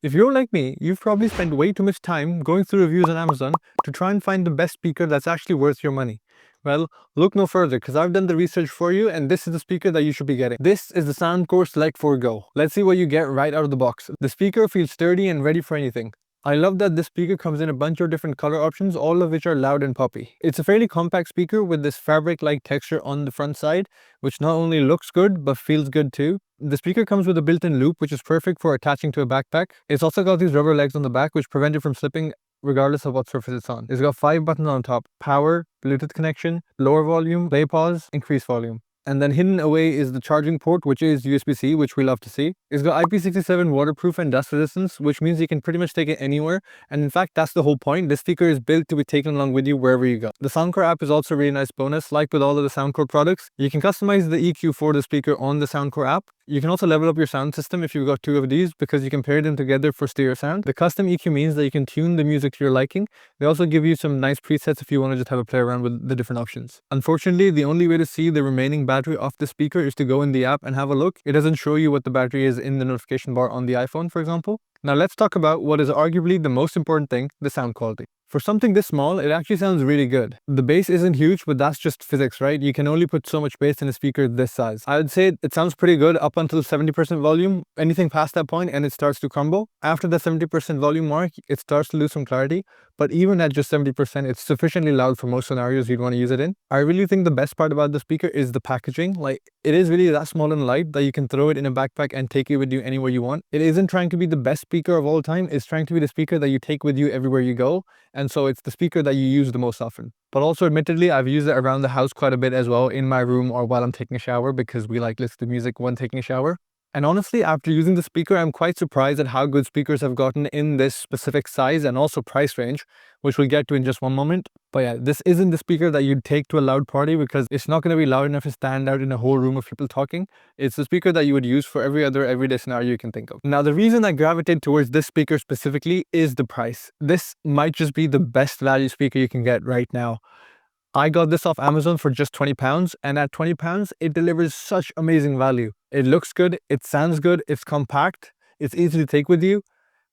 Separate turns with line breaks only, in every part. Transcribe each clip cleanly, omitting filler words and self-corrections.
If you're like me, you've probably spent way too much time going through reviews on Amazon to try and find the best speaker that's actually worth your money. Well, look no further because I've done the research for you and this is the speaker that you should be getting. This is the Soundcore Select 4 Go. Let's see what you get right out of the box. The speaker feels sturdy and ready for anything. I love that this speaker comes in a bunch of different color options, all of which are loud and poppy. It's a fairly compact speaker with this fabric-like texture on the front side, which not only looks good, but feels good too. The speaker comes with a built-in loop, which is perfect for attaching to a backpack. It's also got these rubber legs on the back, which prevent it from slipping regardless of what surface it's on. It's got 5 buttons on top: power, Bluetooth connection, lower volume, play pause, increase volume. And then hidden away is the charging port, which is USB-C, which we love to see. It's got IP67 waterproof and dust resistance, which means you can pretty much take it anywhere. And in fact, that's the whole point. This speaker is built to be taken along with you wherever you go. The Soundcore app is also a really nice bonus. Like with all of the Soundcore products, you can customize the EQ for the speaker on the Soundcore app. You can also level up your sound system if you've got 2 of these because you can pair them together for stereo sound. The custom EQ means that you can tune the music to your liking. They also give you some nice presets if you want to just have a play around with the different options. Unfortunately, the only way to see the remaining battery of the speaker is to go in the app and have a look. It doesn't show you what the battery is in the notification bar on the iPhone, for example. Now let's talk about what is arguably the most important thing, the sound quality. For something this small, it actually sounds really good. The bass isn't huge, but that's just physics, right? You can only put so much bass in a speaker this size. I would say it sounds pretty good up until 70% volume. Anything past that point and it starts to crumble. After the 70% volume mark, it starts to lose some clarity. But even at just 70%, it's sufficiently loud for most scenarios you'd want to use it in. I really think the best part about the speaker is the packaging. Like, it is really that small and light that you can throw it in a backpack and take it with you anywhere you want. It isn't trying to be the best speaker of all time. It's trying to be the speaker that you take with you everywhere you go. And so it's the speaker that you use the most often. But also, admittedly, I've used it around the house quite a bit as well, in my room or while I'm taking a shower, because we like listen to music when taking a shower. And honestly, after using the speaker, I'm quite surprised at how good speakers have gotten in this specific size and also price range, which we'll get to in just one moment. But yeah, this isn't the speaker that you'd take to a loud party because it's not going to be loud enough to stand out in a whole room of people talking. It's the speaker that you would use for every other everyday scenario you can think of. Now, the reason I gravitate towards this speaker specifically is the price. This might just be the best value speaker you can get right now. I got this off Amazon for just £20, and at £20, it delivers such amazing value. It looks good, it sounds good, it's compact, it's easy to take with you.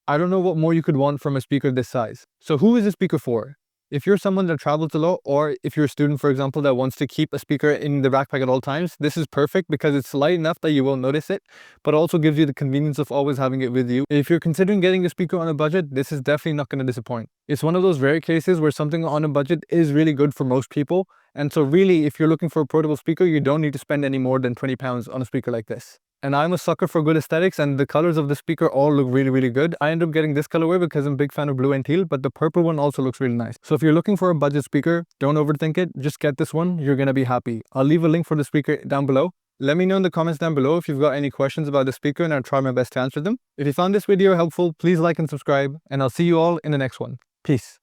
I don't know what more you could want from a speaker this size. So who is this speaker for? If you're someone that travels a lot, or if you're a student, for example, that wants to keep a speaker in the backpack at all times, this is perfect because it's light enough that you won't notice it, but also gives you the convenience of always having it with you. If you're considering getting a speaker on a budget, this is definitely not going to disappoint. It's one of those rare cases where something on a budget is really good for most people. And so really, if you're looking for a portable speaker, you don't need to spend any more than £20 on a speaker like this. And I'm a sucker for good aesthetics, and the colors of the speaker all look really, really good. I end up getting this colorway because I'm a big fan of blue and teal, but the purple one also looks really nice. So if you're looking for a budget speaker, don't overthink it. Just get this one. You're going to be happy. I'll leave a link for the speaker down below. Let me know in the comments down below if you've got any questions about the speaker, and I'll try my best to answer them. If you found this video helpful, please like and subscribe, and I'll see you all in the next one. Peace.